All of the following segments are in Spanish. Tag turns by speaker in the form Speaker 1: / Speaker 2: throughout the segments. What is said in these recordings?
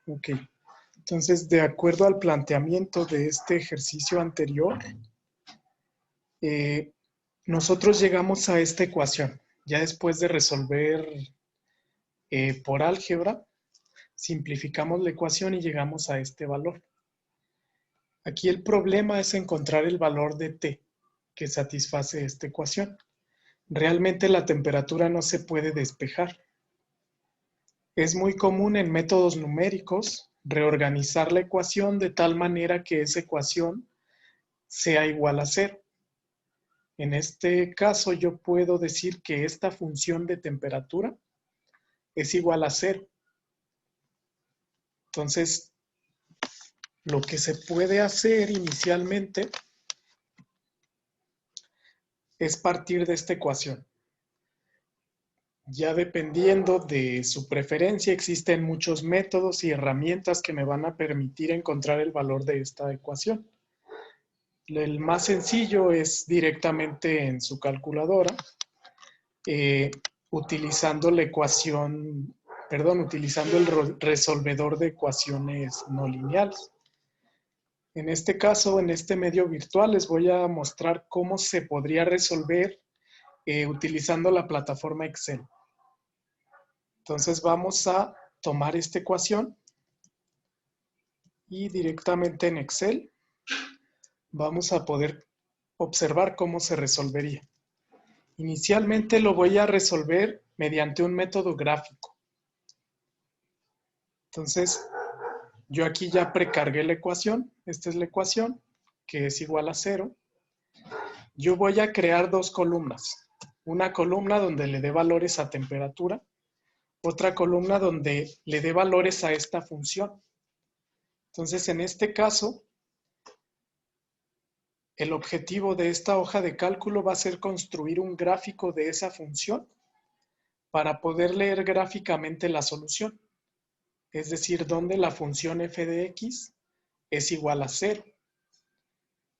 Speaker 1: Ok. Entonces, de acuerdo al planteamiento de este ejercicio anterior, nosotros llegamos a esta ecuación. Ya después de resolver por álgebra, simplificamos la ecuación y llegamos a este valor. Aquí el problema es encontrar el valor de T que satisface esta ecuación. Realmente la temperatura no se puede despejar. Es muy común en métodos numéricos reorganizar la ecuación de tal manera que esa ecuación sea igual a 0. En este caso yo puedo decir que esta función de temperatura es igual a 0. Entonces, lo que se puede hacer inicialmente es partir de esta ecuación. Ya dependiendo de su preferencia, existen muchos métodos y herramientas que me van a permitir encontrar el valor de esta ecuación. El más sencillo es directamente en su calculadora, utilizando la ecuación, utilizando el resolvedor de ecuaciones no lineales. En este caso, en este medio virtual, les voy a mostrar cómo se podría resolver utilizando la plataforma Excel. Entonces vamos a tomar esta ecuación y directamente en Excel vamos a poder observar cómo se resolvería. Inicialmente lo voy a resolver mediante un método gráfico. Entonces, yo aquí ya precargué la ecuación. Esta es la ecuación, que es igual a 0. Yo voy a crear dos columnas. Una columna donde le dé valores a temperatura. Otra columna donde le dé valores a esta función. Entonces, en este caso, el objetivo de esta hoja de cálculo va a ser construir un gráfico de esa función para poder leer gráficamente la solución. Es decir, donde la función f de x es igual a 0.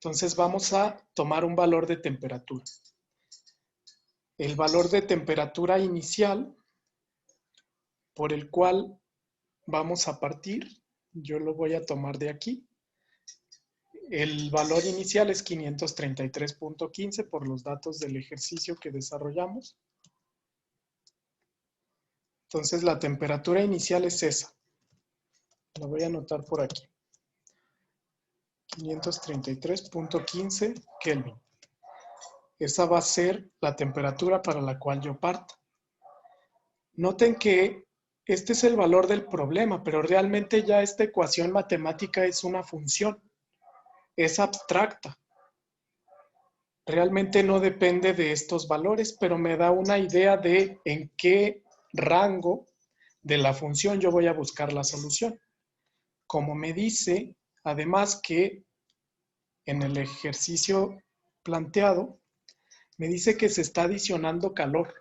Speaker 1: Entonces vamos a tomar un valor de temperatura. El valor de temperatura inicial por el cual vamos a partir, yo lo voy a tomar de aquí. El valor inicial es 533.15 por los datos del ejercicio que desarrollamos. Entonces la temperatura inicial es esa. La voy a anotar por aquí. 533.15 Kelvin. Esa va a ser la temperatura para la cual yo parto. Noten que este es el valor del problema, pero realmente ya esta ecuación matemática es una función. Es abstracta. Realmente no depende de estos valores, pero me da una idea de en qué rango de la función yo voy a buscar la solución. Como me dice, además que en el ejercicio planteado, me dice que se está adicionando calor.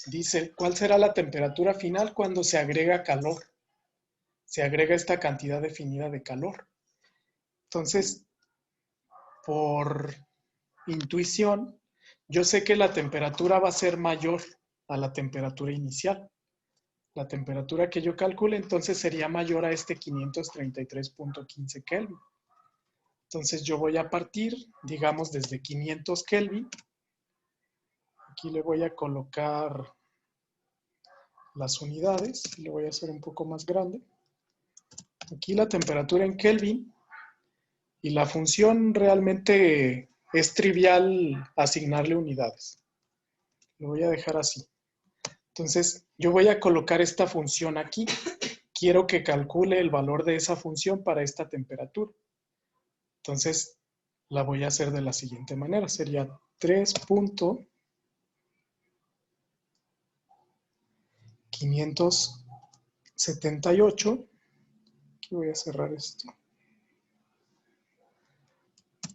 Speaker 1: Dice, ¿cuál será la temperatura final cuando se agrega calor? Se agrega esta cantidad definida de calor. Entonces, por intuición, yo sé que la temperatura va a ser mayor a la temperatura inicial. La temperatura que yo calcule entonces sería mayor a este 533.15 Kelvin. Entonces yo voy a partir, digamos, desde 500 Kelvin. Aquí le voy a colocar las unidades. Le voy a hacer un poco más grande. Aquí la temperatura en Kelvin. Y la función realmente es trivial asignarle unidades. Lo voy a dejar así. Entonces, yo voy a colocar esta función aquí. Quiero que calcule el valor de esa función para esta temperatura. Entonces, la voy a hacer de la siguiente manera. Sería 3.578. Aquí voy a cerrar esto.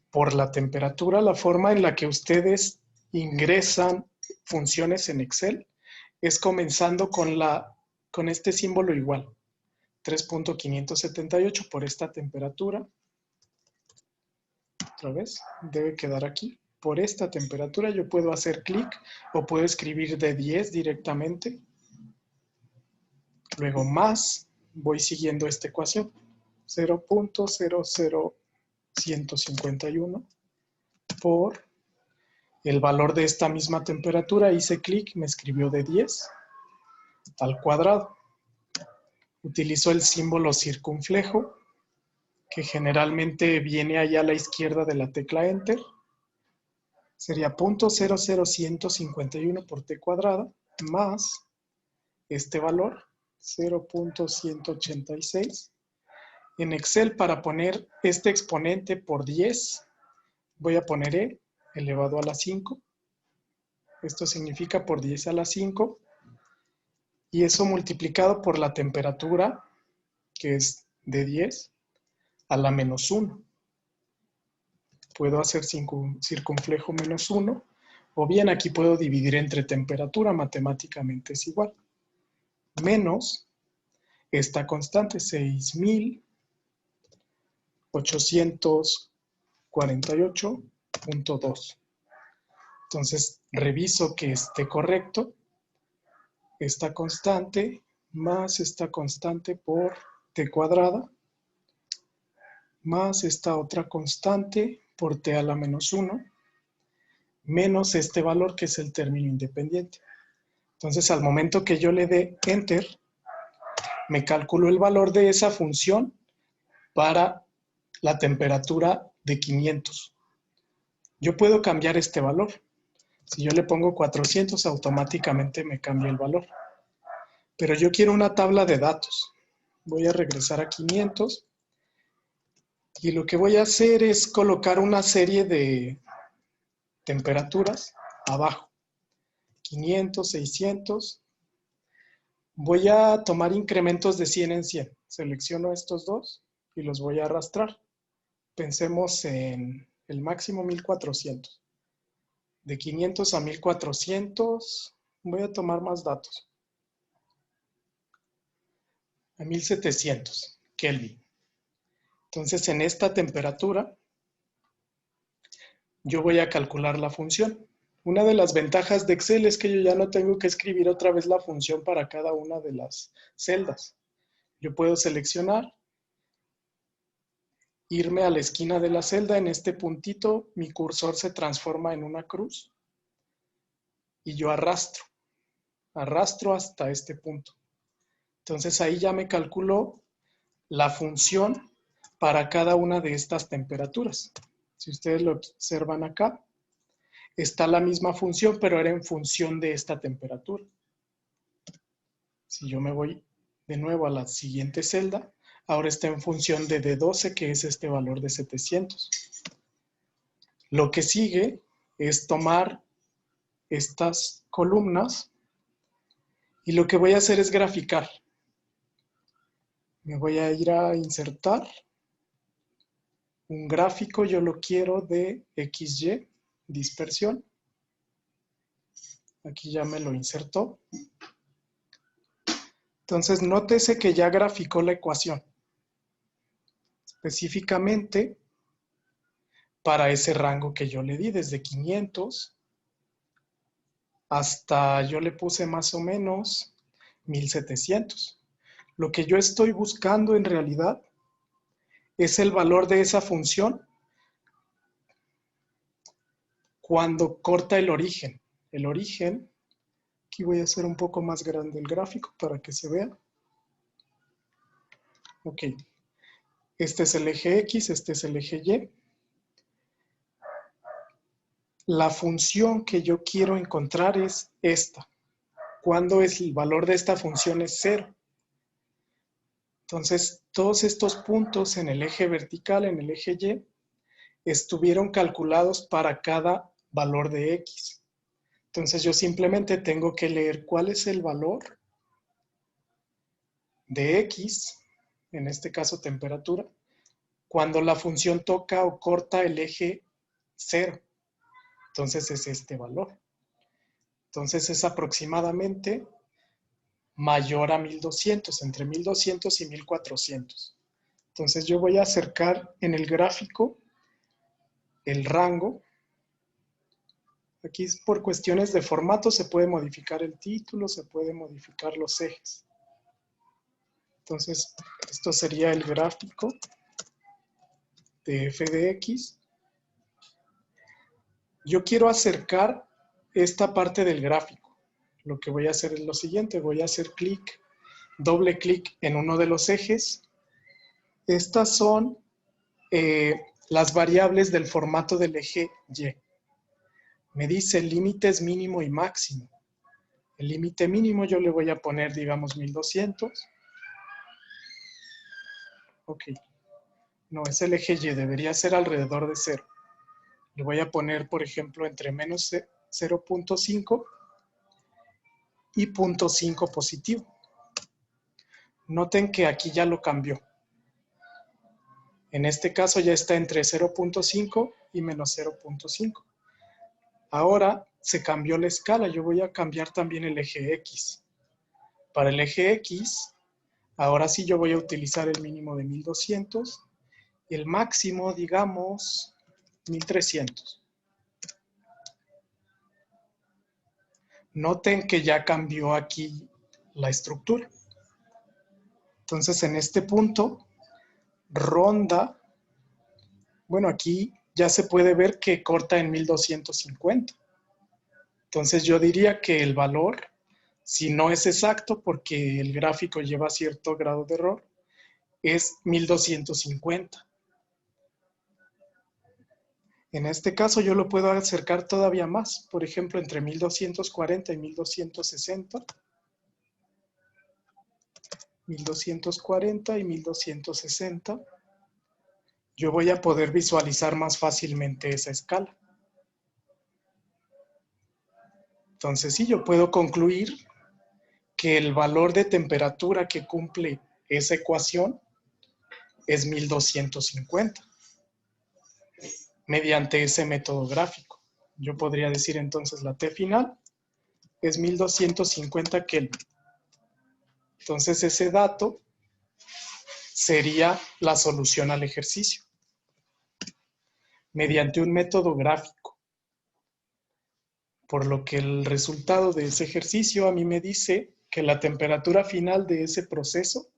Speaker 1: Por la temperatura, la forma en la que ustedes ingresan funciones en Excel es comenzando con este símbolo igual. 3.578 por esta temperatura. Otra vez, debe quedar aquí. Por esta temperatura yo puedo hacer clic o puedo escribir de 10 directamente. Luego más voy siguiendo esta ecuación. 0.00151 por el valor de esta misma temperatura. Hice clic, me escribió de 10 al cuadrado. Utilizo el símbolo circunflejo, que generalmente viene allá a la izquierda de la tecla Enter. Sería 0.00151 por t cuadrada más este valor, 0.186. En Excel, para poner este exponente por 10, voy a poner e elevado a la 5. Esto significa por 10 a la 5. Y eso multiplicado por la temperatura, que es de 10 a la menos 1. Puedo hacer circunflejo menos 1. O bien aquí puedo dividir entre temperatura, matemáticamente es igual. Menos esta constante, 6.848.2. Entonces, reviso que esté correcto. Esta constante más esta constante por t cuadrada más esta otra constante por t a la menos 1 menos este valor que es el término independiente. Entonces, al momento que yo le dé Enter, me calculo el valor de esa función para la temperatura de 500. Yo puedo cambiar este valor. Si yo le pongo 400, automáticamente me cambia el valor. Pero yo quiero una tabla de datos. Voy a regresar a 500. Y lo que voy a hacer es colocar una serie de temperaturas abajo. 500, 600. Voy a tomar incrementos de 100 en 100. Selecciono estos dos y los voy a arrastrar. Pensemos en el máximo 1400. De 500 a 1400, voy a tomar más datos. A 1700 Kelvin. Entonces, en esta temperatura, yo voy a calcular la función. Una de las ventajas de Excel es que yo ya no tengo que escribir otra vez la función para cada una de las celdas. Yo puedo seleccionar, irme a la esquina de la celda. En este puntito, mi cursor se transforma en una cruz y yo arrastro hasta este punto. Entonces, ahí ya me calculó la función para cada una de estas temperaturas. Si ustedes lo observan acá, está la misma función, pero era en función de esta temperatura. Si yo me voy de nuevo a la siguiente celda, ahora está en función de D12, que es este valor de 700. Lo que sigue es tomar estas columnas y lo que voy a hacer es graficar. Me voy a ir a insertar un gráfico, yo lo quiero de XY, dispersión. Aquí ya me lo insertó. Entonces, nótese que ya graficó la ecuación. Específicamente para ese rango que yo le di, desde 500 hasta, yo le puse más o menos 1700. Lo que yo estoy buscando en realidad es el valor de esa función cuando corta el origen. El origen, aquí voy a hacer un poco más grande el gráfico para que se vea. Ok, este es el eje X, este es el eje Y. La función que yo quiero encontrar es esta. Cuando el valor de esta función es 0. Entonces, todos estos puntos en el eje vertical, en el eje Y, estuvieron calculados para cada valor de X. Entonces, yo simplemente tengo que leer cuál es el valor de X, en este caso temperatura, cuando la función toca o corta el eje 0. Entonces, es este valor. Entonces, es aproximadamente mayor a 1200, entre 1200 y 1400. Entonces yo voy a acercar en el gráfico el rango. Aquí por cuestiones de formato se puede modificar el título, se puede modificar los ejes. Entonces, esto sería el gráfico de f de x. Yo quiero acercar esta parte del gráfico. Lo que voy a hacer es lo siguiente. Voy a hacer doble clic en uno de los ejes. Estas son las variables del formato del eje Y. Me dice límites mínimo y máximo. El límite mínimo yo le voy a poner, digamos, 1200. Ok. No, es el eje Y, debería ser alrededor de 0. Le voy a poner, por ejemplo, entre menos 0.5 y 0.5 positivo. Noten que aquí ya lo cambió. En este caso ya está entre 0.5 y menos 0.5. Ahora se cambió la escala. Yo voy a cambiar también el eje X. Para el eje X, ahora sí yo voy a utilizar el mínimo de 1200 y el máximo, digamos, 1300. Noten que ya cambió aquí la estructura. Entonces, en este punto, ronda, bueno, aquí ya se puede ver que corta en 1250. Entonces, yo diría que el valor, si no es exacto, porque el gráfico lleva cierto grado de error, es 1250. En este caso, yo lo puedo acercar todavía más, por ejemplo, entre 1240 y 1260. 1240 y 1260. Yo voy a poder visualizar más fácilmente esa escala. Entonces, sí, yo puedo concluir que el valor de temperatura que cumple esa ecuación es 1250 mediante ese método gráfico. Yo podría decir entonces la T final es 1250 Kelvin. Entonces, ese dato sería la solución al ejercicio mediante un método gráfico. Por lo que el resultado de ese ejercicio a mí me dice que la temperatura final de ese proceso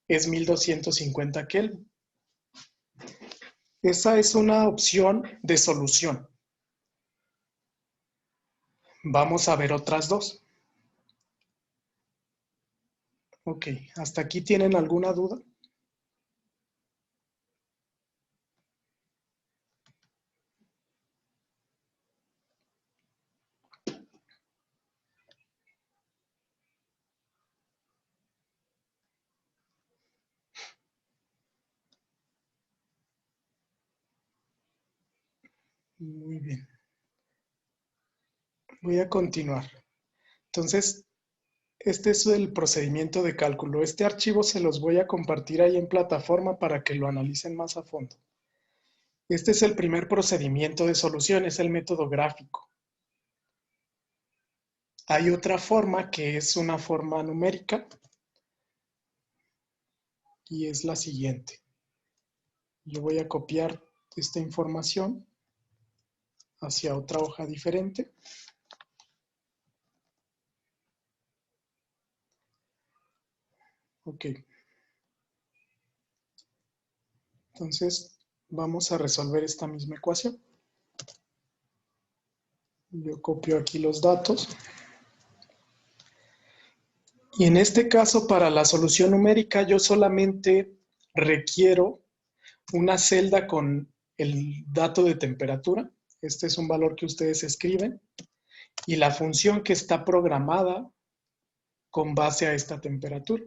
Speaker 1: es 1250 Kelvin. Esa es una opción de solución. Vamos a ver otras dos. Ok, ¿hasta aquí tienen alguna duda? Muy bien. Voy a continuar. Entonces, este es el procedimiento de cálculo. Este archivo se los voy a compartir ahí en plataforma para que lo analicen más a fondo. Este es el primer procedimiento de solución, es el método gráfico. Hay otra forma que es una forma numérica y es la siguiente. Yo voy a copiar esta información hacia otra hoja diferente. Ok. Entonces, vamos a resolver esta misma ecuación. Yo copio aquí los datos. Y en este caso, para la solución numérica, yo solamente requiero una celda con el dato de temperatura. Este es un valor que ustedes escriben. Y la función que está programada con base a esta temperatura.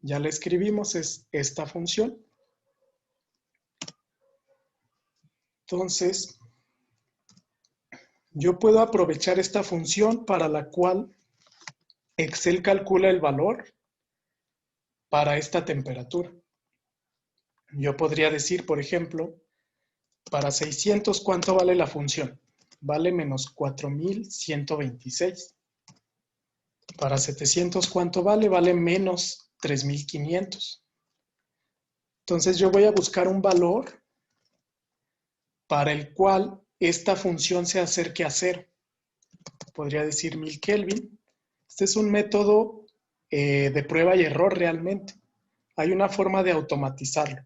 Speaker 1: Ya la escribimos, es esta función. Entonces, yo puedo aprovechar esta función para la cual Excel calcula el valor para esta temperatura. Yo podría decir, por ejemplo, para 600, ¿cuánto vale la función? Vale menos 4126. Para 700, ¿cuánto vale? Vale menos 3500. Entonces yo voy a buscar un valor para el cual esta función se acerque a 0. Podría decir 1000 Kelvin. Este es un método de prueba y error realmente. Hay una forma de automatizarlo.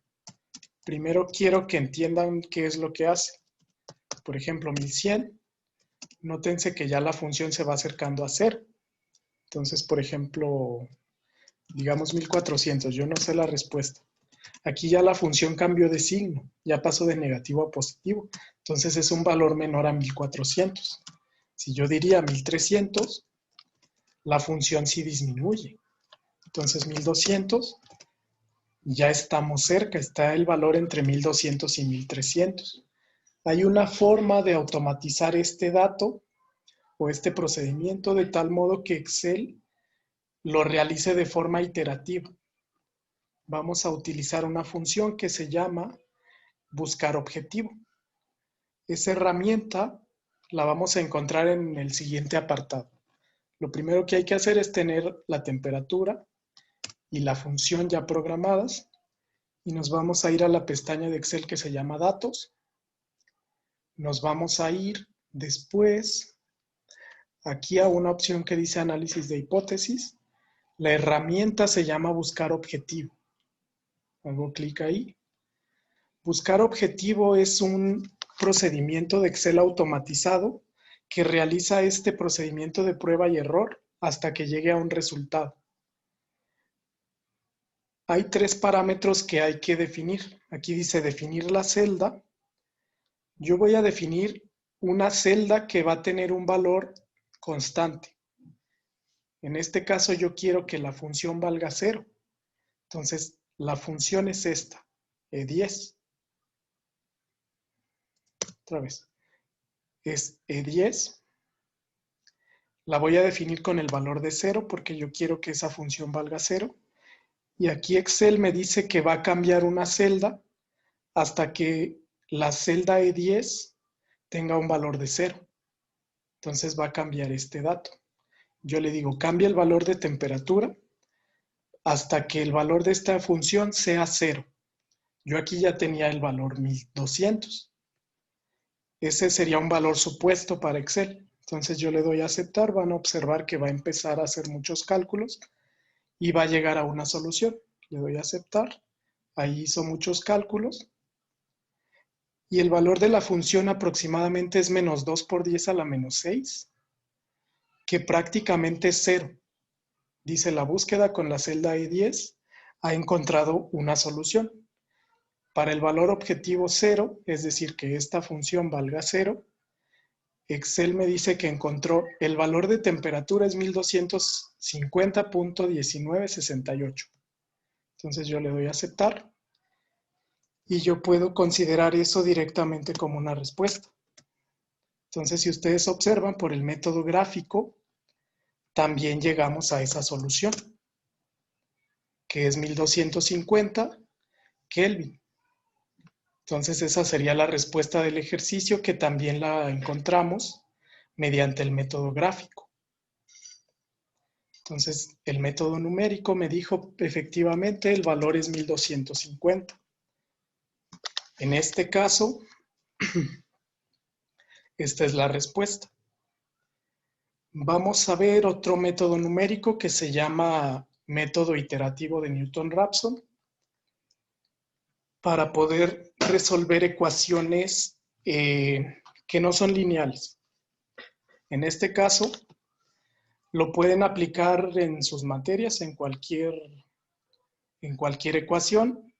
Speaker 1: Primero quiero que entiendan qué es lo que hace. Por ejemplo, 1100. Nótense que ya la función se va acercando a 0. Entonces, por ejemplo, digamos 1400. Yo no sé la respuesta. Aquí ya la función cambió de signo. Ya pasó de negativo a positivo. Entonces es un valor menor a 1400. Si yo diría 1300, la función sí disminuye. Entonces 1200, ya estamos cerca. Está el valor entre 1200 y 1300. Hay una forma de automatizar este dato o este procedimiento de tal modo que Excel lo realice de forma iterativa. Vamos a utilizar una función que se llama buscar objetivo. Esa herramienta la vamos a encontrar en el siguiente apartado. Lo primero que hay que hacer es tener la temperatura y la función ya programadas y nos vamos a ir a la pestaña de Excel que se llama Datos. Nos vamos a ir después aquí a una opción que dice Análisis de hipótesis. La herramienta se llama Buscar objetivo. Hago clic ahí. Buscar objetivo es un procedimiento de Excel automatizado que realiza este procedimiento de prueba y error hasta que llegue a un resultado. Hay 3 parámetros que hay que definir. Aquí dice definir la celda. Yo voy a definir una celda que va a tener un valor constante. En este caso yo quiero que la función valga 0. Entonces la función es esta, E10. Otra vez. Es E10. La voy a definir con el valor de 0 porque yo quiero que esa función valga 0. Y aquí Excel me dice que va a cambiar una celda hasta que la celda E10 tenga un valor de 0. Entonces va a cambiar este dato. Yo le digo, cambia el valor de temperatura hasta que el valor de esta función sea 0. Yo aquí ya tenía el valor 1200. Ese sería un valor supuesto para Excel. Entonces yo le doy a aceptar. Van a observar que va a empezar a hacer muchos cálculos y va a llegar a una solución. Le doy a aceptar. Ahí hizo muchos cálculos. Y el valor de la función aproximadamente es menos 2 por 10 a la menos 6, que prácticamente es 0. Dice la búsqueda con la celda E10 ha encontrado una solución. Para el valor objetivo 0, es decir, que esta función valga 0, Excel me dice que encontró el valor de temperatura es 1250.1968. Entonces yo le doy a aceptar y yo puedo considerar eso directamente como una respuesta. Entonces, si ustedes observan por el método gráfico, también llegamos a esa solución, que es 1250 Kelvin. Entonces, esa sería la respuesta del ejercicio que también la encontramos mediante el método gráfico. Entonces, el método numérico me dijo efectivamente el valor es 1250. En este caso, esta es la respuesta. Vamos a ver otro método numérico que se llama método iterativo de Newton-Raphson para poder resolver ecuaciones que no son lineales. En este caso, lo pueden aplicar en sus materias, en cualquier ecuación.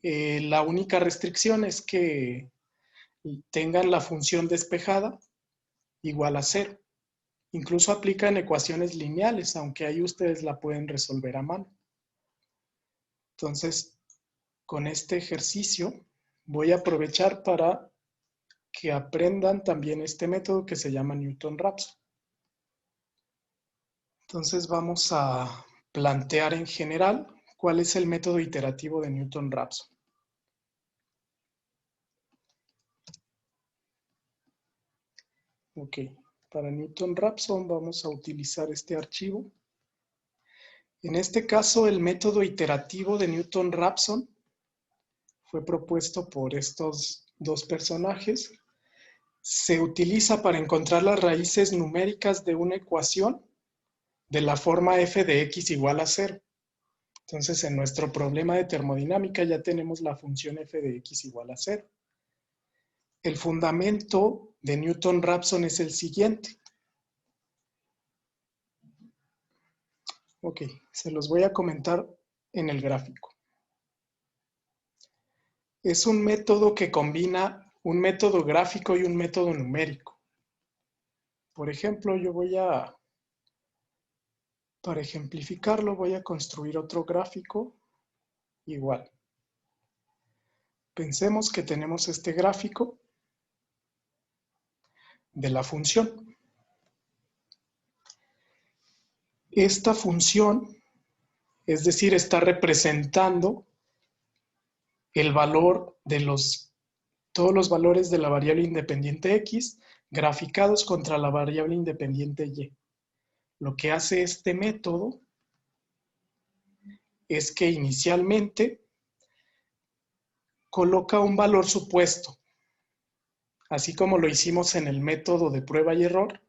Speaker 1: La única restricción es que tengan la función despejada igual a 0. Incluso aplica en ecuaciones lineales, aunque ahí ustedes la pueden resolver a mano. Entonces, con este ejercicio voy a aprovechar para que aprendan también este método que se llama Newton-Raphson. Entonces vamos a plantear en general cuál es el método iterativo de Newton-Raphson. Ok, para Newton-Raphson vamos a utilizar este archivo. En este caso, el método iterativo de Newton-Raphson fue propuesto por estos dos personajes. Se utiliza para encontrar las raíces numéricas de una ecuación de la forma f de x igual a 0. Entonces, en nuestro problema de termodinámica ya tenemos la función f de x igual a 0. El fundamento de Newton-Raphson es el siguiente. Ok, se los voy a comentar en el gráfico. Es un método que combina un método gráfico y un método numérico. Por ejemplo, para ejemplificarlo, voy a construir otro gráfico igual. Pensemos que tenemos este gráfico de la función. Esta función, es decir, está representando el valor de todos los valores de la variable independiente x graficados contra la variable independiente y. Lo que hace este método es que inicialmente coloca un valor supuesto. Así como lo hicimos en el método de prueba y error,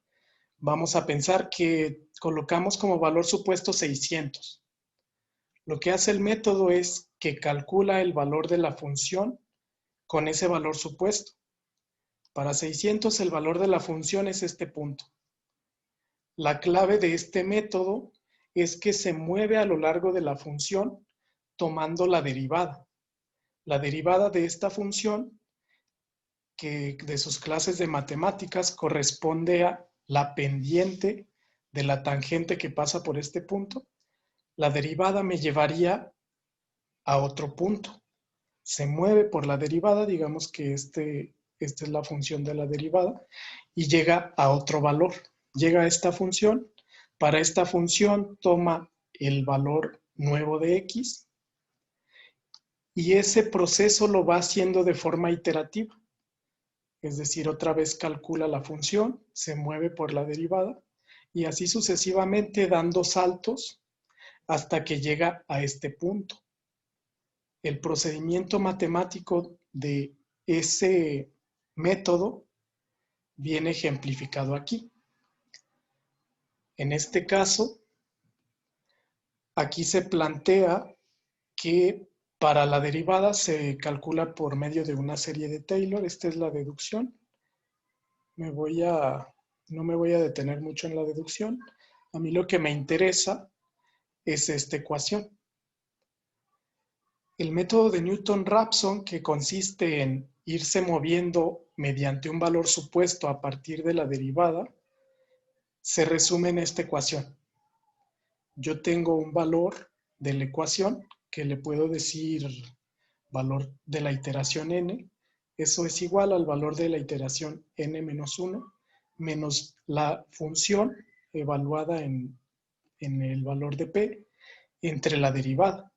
Speaker 1: vamos a pensar que colocamos como valor supuesto 600. Lo que hace el método es que calcula el valor de la función con ese valor supuesto. Para 600 el valor de la función es este punto. La clave de este método es que se mueve a lo largo de la función tomando la derivada. La derivada de esta función, que de sus clases de matemáticas corresponde a la pendiente de la tangente que pasa por este punto, la derivada me llevaría a otro punto. Se mueve por la derivada, digamos que esta es la función de la derivada, y llega a otro valor. Llega a esta función. Para esta función toma el valor nuevo de x y ese proceso lo va haciendo de forma iterativa. Es decir, otra vez calcula la función, se mueve por la derivada y así sucesivamente dando saltos hasta que llega a este punto. El procedimiento matemático de ese método viene ejemplificado aquí. En este caso, aquí se plantea que para la derivada se calcula por medio de una serie de Taylor. Esta es la deducción. No me voy a detener mucho en la deducción. A mí lo que me interesa es esta ecuación. El método de Newton-Raphson, que consiste en irse moviendo mediante un valor supuesto a partir de la derivada, se resume en esta ecuación. Yo tengo un valor de la ecuación que le puedo decir valor de la iteración n. Eso es igual al valor de la iteración n-1 menos la función evaluada en el valor de p entre la derivada.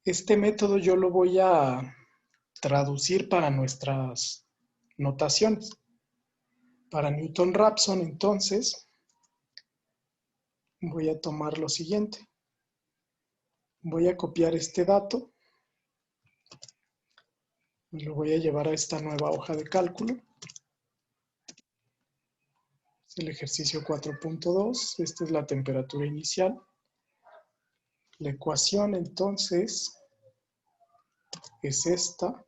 Speaker 1: Este método yo lo voy a traducir para nuestras notaciones. Para Newton-Raphson, entonces, voy a tomar lo siguiente. Voy a copiar este dato y lo voy a llevar a esta nueva hoja de cálculo. Es el ejercicio 4.2. Esta es la temperatura inicial. La ecuación, entonces, es esta.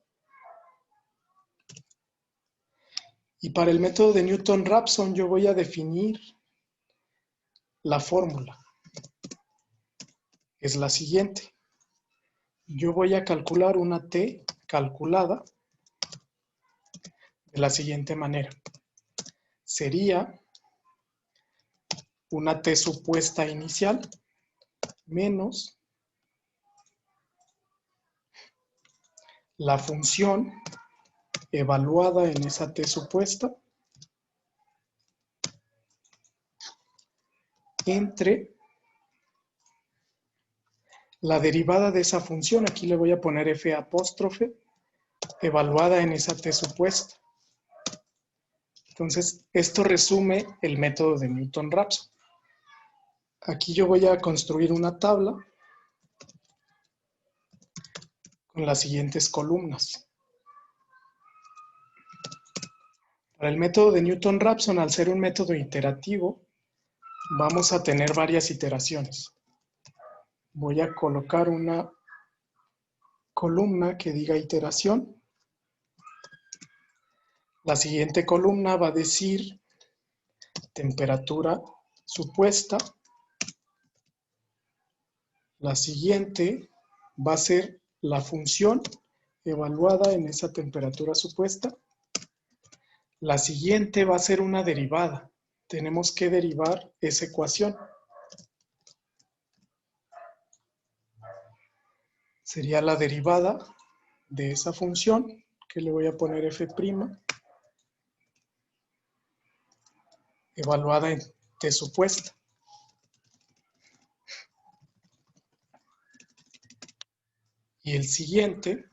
Speaker 1: Y para el método de Newton-Raphson yo voy a definir la fórmula. Es la siguiente. Yo voy a calcular una T calculada de la siguiente manera. Sería una T supuesta inicial menos la función evaluada en esa T supuesta entre la derivada de esa función. Aquí le voy a poner f apóstrofe evaluada en esa T supuesta. Entonces, esto resume el método de Newton-Raphson. Aquí yo voy a construir una tabla con las siguientes columnas. Para el método de Newton-Raphson, al ser un método iterativo, vamos a tener varias iteraciones. Voy a colocar una columna que diga iteración. La siguiente columna va a decir temperatura supuesta. La siguiente va a ser la función evaluada en esa temperatura supuesta. La siguiente va a ser una derivada. Tenemos que derivar esa ecuación. Sería la derivada de esa función, que le voy a poner f', evaluada en t supuesta. Y el siguiente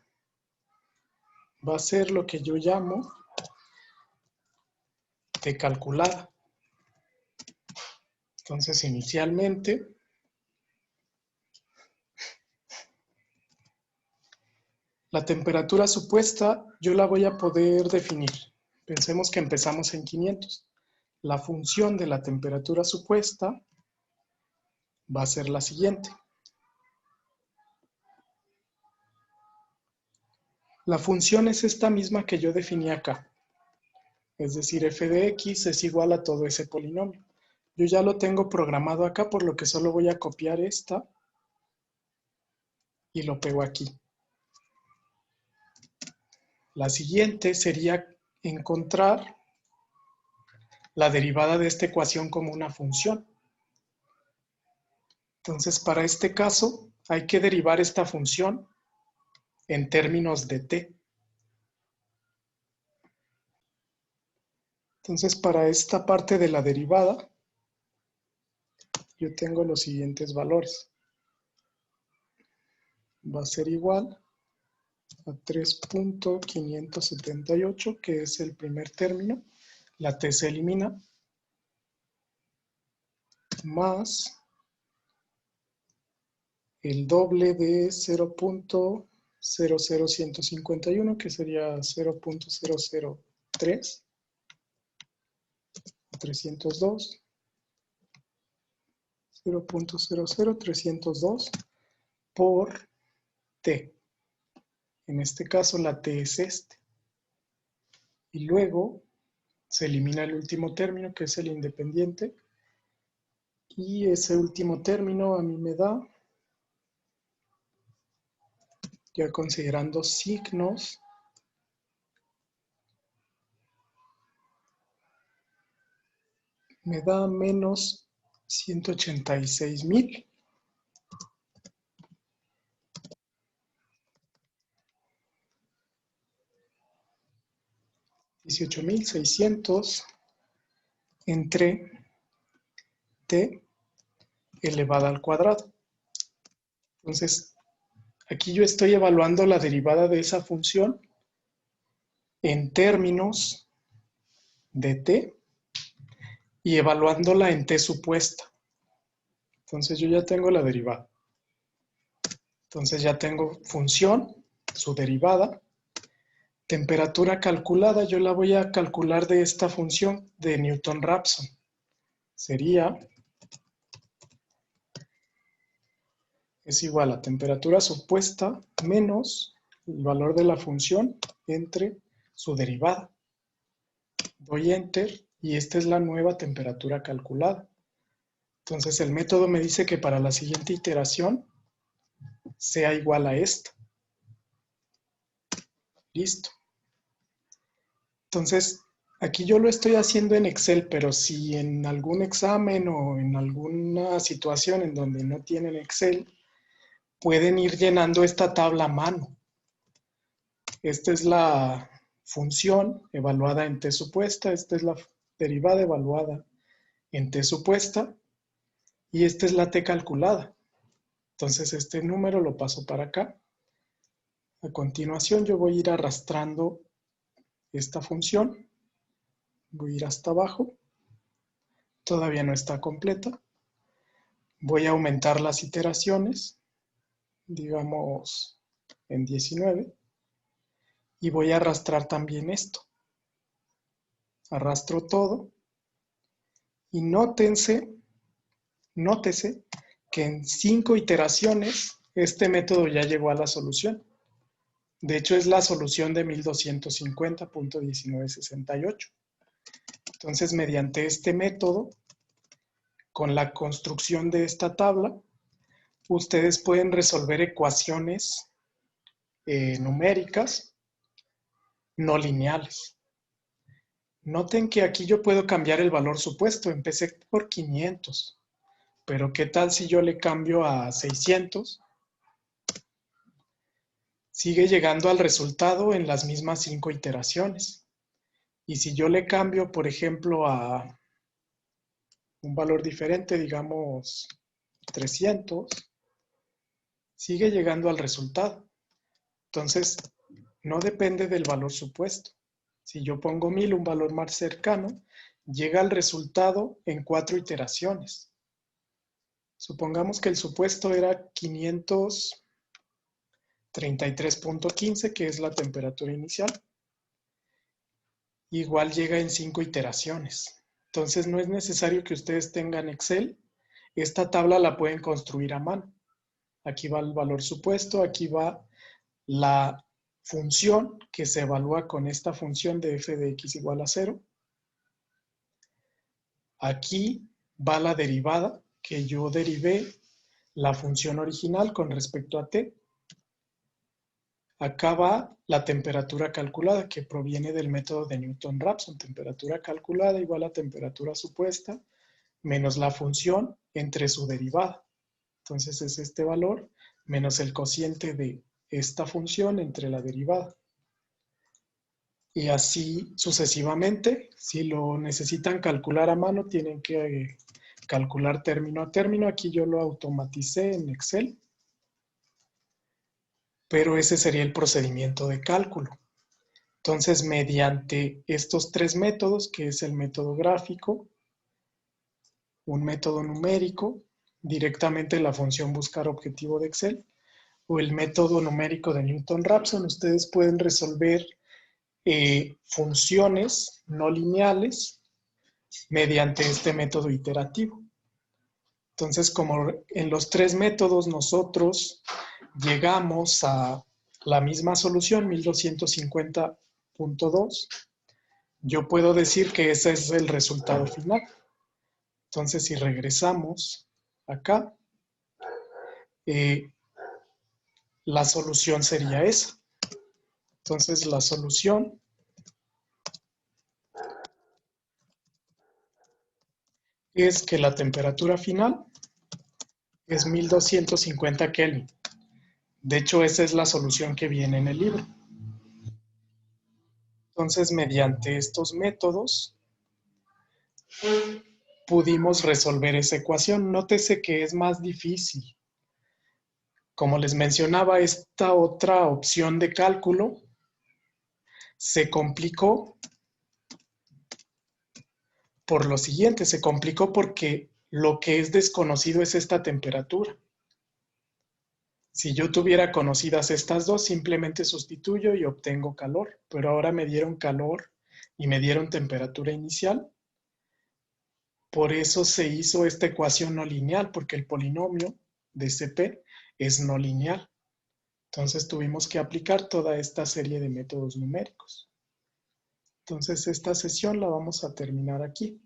Speaker 1: va a ser lo que yo llamo t calculada. Entonces, inicialmente, la temperatura supuesta yo la voy a poder definir. Pensemos que empezamos en 500. La función de la temperatura supuesta va a ser la siguiente. La función es esta misma que yo definí acá. Es decir, f de x es igual a todo ese polinomio. Yo ya lo tengo programado acá, por lo que solo voy a copiar esta y lo pego aquí. La siguiente sería encontrar la derivada de esta ecuación como una función. Entonces, para este caso, hay que derivar esta función en términos de t. Entonces, para esta parte de la derivada, yo tengo los siguientes valores. Va a ser igual a 3.578, que es el primer término. La t se elimina, más el doble de 0.00151, que sería 0.003, 302, 0.00302 por t. En este caso la t es este. Y luego se elimina el último término, que es el independiente. Y ese último término a mí me da, ya considerando signos, me da menos 186.000. 18.600 entre t elevada al cuadrado. Entonces, aquí yo estoy evaluando la derivada de esa función en términos de t y evaluándola en t supuesta. Entonces yo ya tengo la derivada. Entonces ya tengo función, su derivada. Temperatura calculada, yo la voy a calcular de esta función de Newton-Raphson. Sería, es igual a temperatura supuesta menos el valor de la función entre su derivada. Doy Enter y esta es la nueva temperatura calculada. Entonces el método me dice que para la siguiente iteración sea igual a esta. Listo. Entonces, aquí yo lo estoy haciendo en Excel, pero si en algún examen o en alguna situación en donde no tienen Excel, pueden ir llenando esta tabla a mano. Esta es la función evaluada en t supuesta, esta es la derivada evaluada en t supuesta y esta es la t calculada. Entonces este número lo paso para acá. A continuación yo voy a ir arrastrando esta función. Voy a ir hasta abajo. Todavía no está completa. Voy a aumentar las iteraciones, digamos en 19. Y voy a arrastrar también esto. Arrastro todo. Y nótense nótese que en 5 iteraciones este método ya llegó a la solución. De hecho, es la solución de 1250.1968. Entonces, mediante este método, con la construcción de esta tabla, ustedes pueden resolver ecuaciones numéricas no lineales. Noten que aquí yo puedo cambiar el valor supuesto. Empecé por 500, pero ¿qué tal si yo le cambio a 600? Sigue llegando al resultado en las mismas 5 iteraciones. Y si yo le cambio, por ejemplo, a un valor diferente, digamos 300, sigue llegando al resultado. Entonces, no depende del valor supuesto. Si yo pongo 1000, un valor más cercano, llega al resultado en 4 iteraciones. Supongamos que el supuesto era 533.15, que es la temperatura inicial. Igual llega en 5 iteraciones. Entonces no es necesario que ustedes tengan Excel. Esta tabla la pueden construir a mano. Aquí va el valor supuesto, aquí va la función que se evalúa con esta función de f de x igual a 0. Aquí va la derivada, que yo derivé la función original con respecto a t. Acá va la temperatura calculada, que proviene del método de Newton-Raphson. Temperatura calculada igual a temperatura supuesta, menos la función entre su derivada. Entonces es este valor menos el cociente de esta función entre la derivada. Y así sucesivamente. Si lo necesitan calcular a mano, tienen que calcular término a término. Aquí yo lo automaticé en Excel. Pero ese sería el procedimiento de cálculo. Entonces, mediante estos 3 métodos, que es el método gráfico, un método numérico, directamente la función buscar objetivo de Excel, o el método numérico de Newton-Raphson, ustedes pueden resolver funciones no lineales mediante este método iterativo. Entonces, como en los 3 métodos nosotros llegamos a la misma solución, 1250.2, yo puedo decir que ese es el resultado final. Entonces, si regresamos acá, la solución sería esa. Entonces, la solución es que la temperatura final es 1250 Kelvin. De hecho, esa es la solución que viene en el libro. Entonces, mediante estos métodos, pudimos resolver esa ecuación. Nótese que es más difícil. Como les mencionaba, esta otra opción de cálculo se complicó por lo siguiente. Se complicó porque lo que es desconocido es esta temperatura. Si yo tuviera conocidas estas dos, simplemente sustituyo y obtengo calor. Pero ahora me dieron calor y me dieron temperatura inicial. Por eso se hizo esta ecuación no lineal, porque el polinomio de CP es no lineal. Entonces tuvimos que aplicar toda esta serie de métodos numéricos. Entonces esta sesión la vamos a terminar aquí.